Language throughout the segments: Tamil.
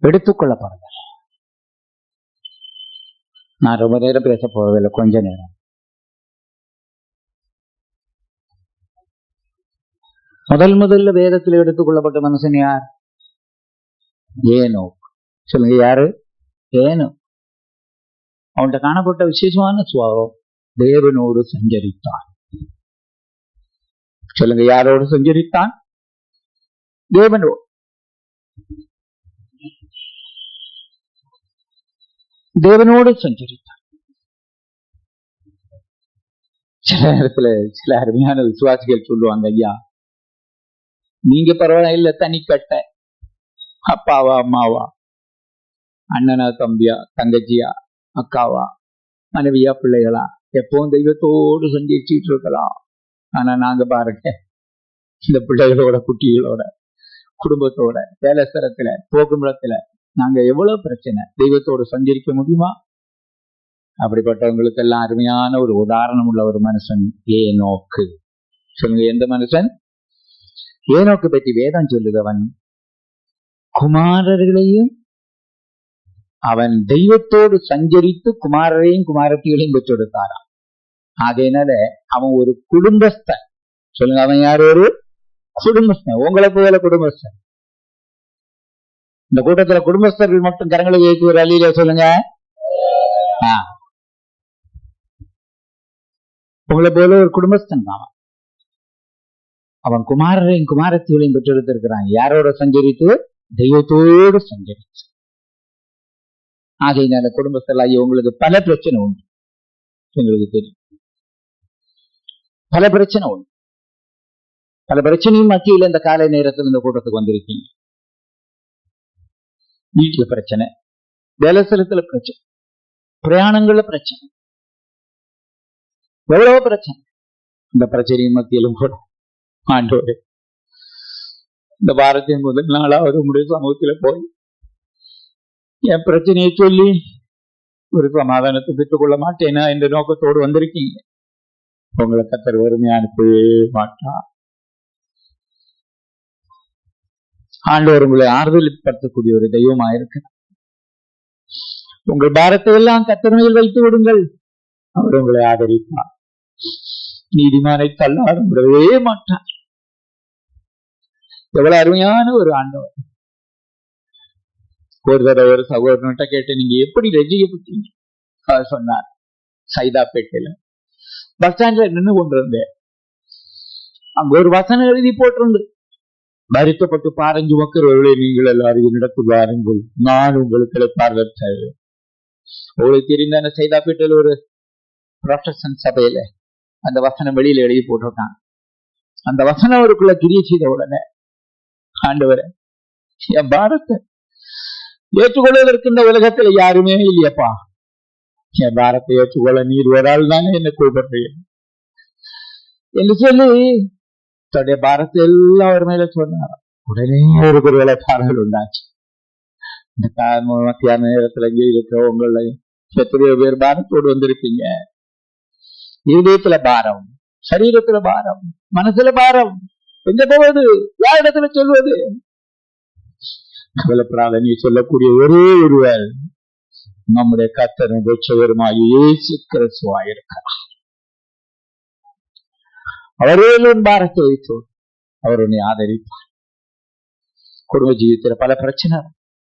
எடுத்துக்கொள்ளப்படுதல். நான் ரொம்ப நேரம் பேச போவதில்லை, கொஞ்ச நேரம். முதல்ல வேதத்தில் எடுத்துக்கொள்ளப்பட்ட மனுஷன் யார்? ஏனோக். சொல்லுங்க, யாரு? ஏனோக். அவன்கிட்ட காணப்பட்ட விசேஷமான சுபாவம், தேவனோடு சஞ்சரித்தான். சொல்லுங்க, யாரோடு சஞ்சரித்தான்? தேவனோடு. தேவனோடு சஞ்சரித்தான். சில நேரத்துல சில அருமையான விசுவாசிகள் சொல்லுவாங்க, ஐயா நீங்க பரவாயில்ல, தனிக்கட்ட அப்பாவா அம்மாவா, அண்ணனா தம்பியா தங்கச்சியா அக்காவா மனைவியா பிள்ளைகளா, எப்பவும் தெய்வத்தோடு சஞ்சரிச்சுட்டு இருக்கலாம். ஆனா நாங்க பாருங்க, இந்த பிள்ளைகளோட குட்டிகளோட குடும்பத்தோட வேலை ஸ்தலத்துல போக்குமிடத்துல நாங்க எவ்வளவு பிரச்சனை. தெய்வத்தோடு சஞ்சரிக்க முடியுமா? அப்படிப்பட்டவங்களுக்கு எல்லாம் அருமையான ஒரு உதாரணம் உள்ள ஒரு மனுஷன் ஏனோக்கு. சொல்லுங்க, எந்த மனுஷன்? ஏனோக்கு பற்றி வேதம் சொல்லுதவன் குமாரர்களையும் அவன் தெய்வத்தோடு சஞ்சரித்து குமாரரையும் குமாரத்திகளையும் பெற்றெடுத்தாராம். ஆகையினால அவன் ஒரு குடும்பஸ்தன். சொல்லுங்க, அவன் யார்? ஒரு குடும்பஸ்தன். உங்களை போல குடும்பஸ்தன். இந்த கூட்டத்துல குடும்பஸ்தர்கள் மட்டும் கரங்களை ஏற்றி ஒரு அழியில சொல்லுங்க. உங்களை போல ஒரு குடும்பஸ்தன் தான். அவன் குமாரரையும் குமாரத்திகளையும் பெற்றெடுத்திருக்கிறான். யாரோட சஞ்சரித்து? தெய்வத்தோடு சஞ்சரித்து. ஆகையினால குடும்பஸ்தலாகி உங்களுக்கு பல பிரச்சனை உண்டு. உங்களுக்கு தெரியும், பல பிரச்சனை உண்டு. பல பிரச்சனையும் மத்தியில் இந்த காலை நேரத்தில் இந்த கூட்டத்துக்கு வந்திருக்கீங்க. வீட்டுல பிரச்சனை, வேலை ஸ்தலத்துல பிரச்சனை, பிரயாணங்கள்ல பிரச்சனை, எவ்வளவோ பிரச்சனை. இந்த பிரச்சனையின் மத்தியிலும் கூட ஆண்டவரே, இந்த வாரத்தின் முதல் நாளாவது உங்களுடைய சமூகத்துல போய் என் பிரச்சனையை சொல்லி ஒரு சமாதானத்தை பெற்றுக் கொள்ள மாட்டேனா என்ற நோக்கத்தோடு வந்திருக்கீங்க. உங்களை கர்த்தர் வறுமையா அனுப்பவே மாட்டார். ஆண்டவர் உங்களை ஆறுதல்படுத்தக்கூடிய ஒரு தெய்வமாயிருக்கு. உங்கள் பாரத்தை எல்லாம் கர்த்தர் மேல் வைத்து விடுங்கள், அவர் உங்களை ஆதரிப்பார். நீதிமானை தள்ளாட விடவே மாட்டார். எவ்வளவு அருமையான ஒரு ஆண்டவர். ஒரு தடவை ஒரு சகோதரன்கிட்ட கேட்டு, நீங்க எப்படி ரசிக்கப்பட்டீங்க? அவர் சொன்னார், சைதாப்பேட்டையில பஸ் ஸ்டாண்ட்ல நின்று கொண்டிருந்தேன். அங்க ஒரு வசனம் எழுதி போட்டிருந்து, வருத்தப்பட்டு பாரஞ்சு மக்களே நீங்கள் எல்லாரும் என்னிடத்தில் வாருங்கள், நான் உங்களுக்கு பார்வர் செய்வேன். உங்களுக்கு தெரிந்த சைதாப்பேட்டையில ஒரு புரொட்டஸ்டன்ட் சபையில அந்த வசனம் வெளியில எழுதி போட்டிருக்காங்க. அந்த வசனம் அவருக்குள்ள கிரியை செய்த உடனே, ஆண்டவரே என் பாரத்தை ஏற்றுக்கொள்வதற்கு இந்த உலகத்துல யாருமே இல்லையப்பா, என் பாரத்தை ஏற்றுக்கொள்ள நீர் ஒரு ஆள் தானே என்ன கூப்பிடுறீங்க என்று சொல்லி தன்னுடைய பாரத்தை எல்லாம் அவர் மேல சொன்னார். உடனே ஒரு வேலை பாடல் உண்டாச்சு. இந்த மத்தியான நேரத்துல இங்கே இருக்கிற உங்களை எத்தனையோ பேர் பாரத்தோடு வந்திருப்பீங்க. இதயத்துல பாரம், சரீரத்துல பாரம், மனசுல பாரம். எங்க போவது? யாரிடத்துல சொல்வது? கவலைப்படாத, நீ சொல்லக்கூடிய ஒரே ஒருவர் நம்முடைய கர்த்தரும் ரட்சகருமாகிய இயேசு கிறிஸ்துவாய் இருக்கிறார். அவரே பாரத்தை வைத்து அவர் உன்னை ஆதரிப்பார். குடும்ப ஜீவித்துல பல பிரச்சனை,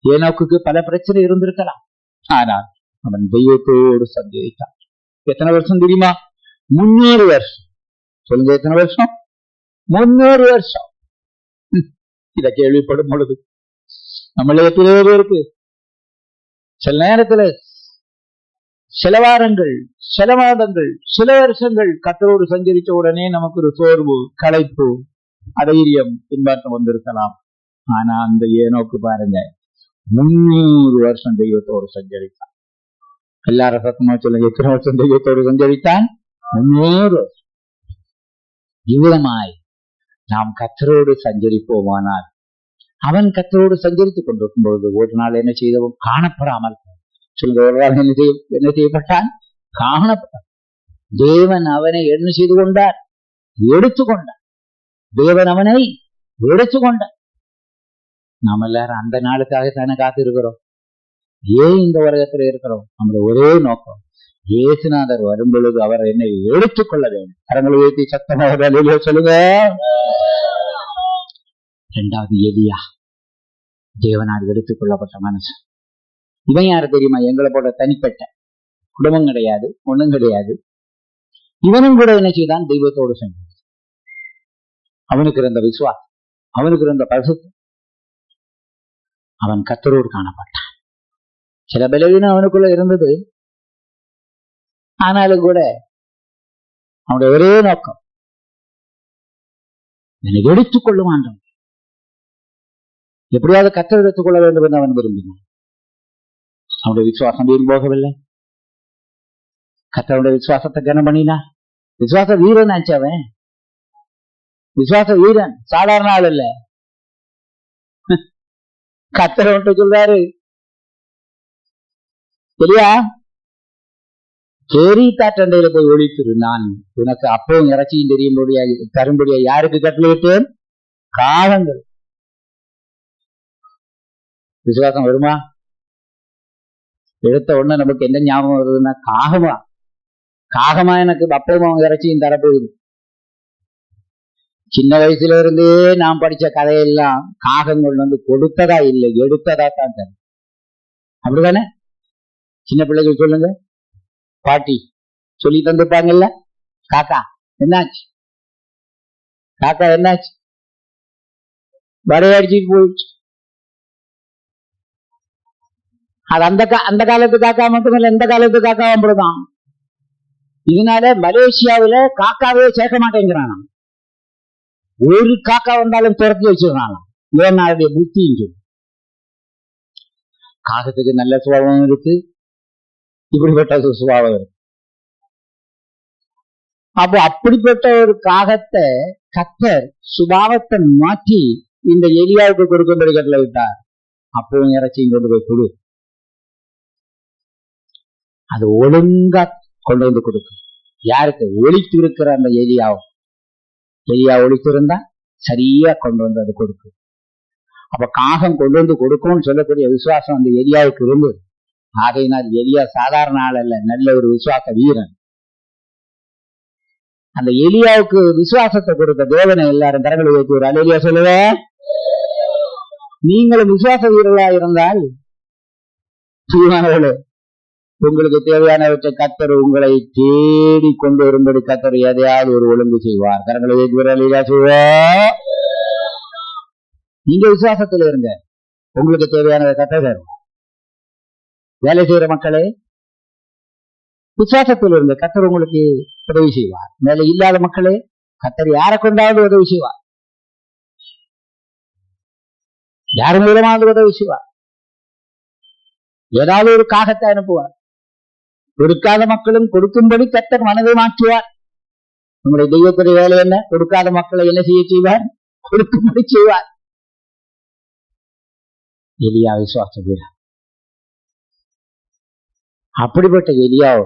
ஏனோக்குக்கு பல பிரச்சனை இருந்திருக்கலாம். ஆனால் அவன் தெய்வத்தோடு சஞ்சரித்தான். எத்தனை வருஷம் தெரியுமா? 300 வருஷம். சொல்லுங்க, எத்தனை வருஷம்? 300 வருஷம். இத கேள்விப்படும் பொழுது நம்மள எத்தனையோ பேருக்கு சில நேரத்துல சில வாரங்கள், சில மாதங்கள், சில வருஷங்கள் கர்த்தரோடு சஞ்சரித்த உடனே நமக்கு ஒரு சோர்வு, களைப்பு, அதைரியம், பின்பாட்டம் வந்திருக்கலாம். ஆனா அந்த ஏனோக்கு பாருங்க, 300 வருஷம் தெய்வத்தோடு சஞ்சரித்தான். எல்லாரும் சத்தமா சொல்லுங்க, எத்தனை வருஷம் தெய்வத்தோடு சஞ்சரித்தான்? 300 வருஷம். இவ்விதமாய் நாம் கர்த்தரோடு சஞ்சரிப்போமானால், அவன் கர்த்தரோடு சஞ்சரித்துக் கொண்டிருக்கும் பொழுது ஒரு நாள் என்ன செய்தவன்? காணப்படாமல். சொல்லுங்க, ஒரு நாள் என்ன செய்யப்பட்டான்? காணப்பட்டான். தேவன் அவனை என்ன செய்து கொண்டார்? எடுத்துக்கொண்டார். தேவன் அவனை எடுத்துக்கொண்டார். நாம எல்லாரும் அந்த நாளுக்காகத்தானே காத்து இருக்கிறோம். ஏன் இந்த உலகத்துல இருக்கிறோம்? நம்மளோட ஒரே நோக்கம், இயேசுநாதர் வரும் பொழுது அவர் என்னை எடுத்துக்கொள்ள வேண்டும். கரங்களை உயர்த்தி சத்தமாக சொல்லுங்க. இரண்டாவது எலியா, தேவனால் எடுத்துக் கொள்ளப்பட்ட மனுஷன். இவன் யாரு தெரியுமா? எங்களை போல தனிப்பட்ட குடும்பம் கிடையாது, ஒண்ணும் கிடையாது. இவனும் கூட என்ன செய்தான்? தெய்வத்தோடு சென்றான். அவனுக்கு இருந்த விசுவாசம், அவனுக்கு இருந்த பரிசுத்தம், அவன் கர்த்தரோடு காணப்பட்டான். சில பலவீனம் அவனுக்குள்ள இருந்தது. ஆனாலும் கூட அவனுடைய ஒரே நோக்கம், என்னை எடுத்துக் கொள்ளுவான். எப்படியாவது கர்த்தர் எடுத்துக்கொள்ள வேண்டும் என்று அவன் விரும்பினான். அவனுடைய விசுவாசம் வீண் போகவில்லை. கர்த்தருடைய விசுவாசத்தை கனம் பண்ணினா. விசுவாச வீரன் ஆச்சு அவன். விசுவாச வீரன், சாதாரண ஆள் இல்ல. கர்த்தர் வந்துட்டு சொல்றாரு, சரியா கேரி தாற்றண்டையில போய் ஒழித்திரு, நான் உனக்கு அப்பவும் இறைச்சியும் தெரியும்படியா தரும்படியா யாருக்கு கட்டளையிட்டேன்? காகங்கள். விசுவாசம் வருமா? எடுத்த உடனே நமக்கு என்ன ஞாபகம் வருதுன்னா, காகமா காகமா எனக்கு அப்பவும் இறைச்சியும் தரப்போகுது. சின்ன வயசுல இருந்தே நான் படிச்ச கதையெல்லாம் காகங்கள் வந்து கொடுத்ததா இல்லை, எடுத்ததா தான் தரும். அப்படிதானே? சின்ன பிள்ளைகள் சொல்லுங்க, பாட்டி சொல்லி தந்துப்பாங்கல்ல, காக்கா என்னாச்சு, காக்கா என்னாச்சு, வரையடிச்சிட்டு போயிடுச்சு. அது அந்த காலத்து காக்கா மட்டுமல்ல, எந்த காலத்து காக்கா அப்படிதான். இதனால மலேசியாவில காக்காவே சேர்க்க மாட்டேங்கிறான். ஒரு காக்கா வந்தாலும் துரத்தி வச்சிருக்காங்க. இவனுடைய புத்தி இங்கு. காகத்துக்கு நல்ல சுபாவம் இருக்கு, இப்படிப்பட்ட சுபாவம் இருக்கு. அப்போ அப்படிப்பட்ட ஒரு காகத்தை கர்த்தர் சுபாவத்தை மாற்றி இந்த எலியாவுக்கு கொடுக்கும்படி கட்டளை விட்டார். அப்பவும் இறைச்சியும் கொண்டு போய் கொடு. அது ஒழுங்கா கொண்டு வந்து கொடுக்கும். யாருக்கு? ஒழித்து இருக்கிற அந்த எலியாவும். எலியா ஒழித்திருந்தா சரியா கொண்டு வந்து அது கொடுக்கும். அப்ப காகம் கொண்டு வந்து கொடுக்கும்னு சொல்லக்கூடிய விசுவாசம் அந்த எலியாவுக்கு இருந்தது. ஆகையினால் எலியா சாதாரண ஆள் அல்ல, நல்ல ஒரு விசுவாச வீரன். அந்த எலியாவுக்கு விசுவாசத்தை கொடுத்த தேவனை எல்லாரும் கரங்களை வைத்து ஒரு அல்லேலூயா சொல்லுவ. நீங்களும் விசுவாச வீரர்களா இருந்தால் உங்களுக்கு தேவையானவற்றை கர்த்தர் உங்களை தேடி கொண்டு வரும்படி கர்த்தர் எதையாவது ஒரு ஒழுங்கு செய்வார். கரங்களை வைத்து ஒரு அல்லேலூயா சொல்லுவ. நீங்க விசுவாசத்தில் இருங்க, உங்களுக்கு தேவையானதை கர்த்தர் தருவார். வேலை செய்யற மக்களே, விசுவாசத்தில் இருங்க, கர்த்தர் உங்களுக்கு உதவி செய்வார். வேலை இல்லாத மக்களே, கர்த்தர் யாரை கொண்டாவது உதவி செய்வார், யார் மூலமாவது உதவி செய்வார். ஏதாவது ஒரு காகத்தை அனுப்புவார். கொடுக்காத மக்களும் கொடுக்கும்படி கர்த்தர் மனதை மாற்றுவார். உங்களுடைய தெய்வத்துடைய வேலை என்ன? கொடுக்காத மக்களை என்ன செய்ய செய்வார்? கொடுக்கும்படி செய்வார். எலியா விசுவாச வீரர். அப்படிப்பட்ட எலியாவோ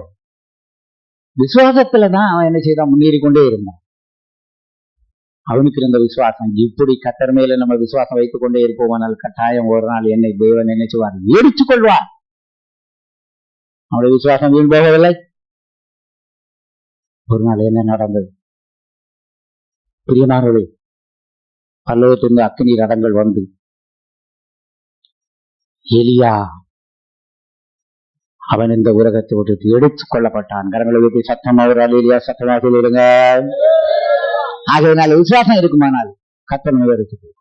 விசுவாசத்துலதான் அவன் என்ன செய்தான்? முன்னேறி கொண்டே இருந்தான். அவனுக்கு இருந்த விசுவாசம். இப்படி கர்த்தர் மேல நம்ம விசுவாசம் வைத்துக் கொண்டே இருப்போமானால் கட்டாயம் ஒரு நாள் என்னை தேவன் என்ன செய்வார்? எடுத்துக் கொள்வார். அவனுடைய விசுவாசம் வீண் போகவில்லை. ஒரு நாள் என்ன நடந்தது? பிரியமானவர்களே, பல்லவத்திலிருந்து அக்கினி ரதங்கள் வந்து எலியா அவன் இந்த உலகத்தை விட்டு எடுத்துக் கொள்ளப்பட்டான். கரங்களை வைத்து சத்தமாக ஒரு அல்லேலூயா சத்தமாக சொல்லிடுங்க. ஆகையினால விசுவாசம் இருக்குமானால் கர்த்தர் எடுத்துக்கொள்வார்.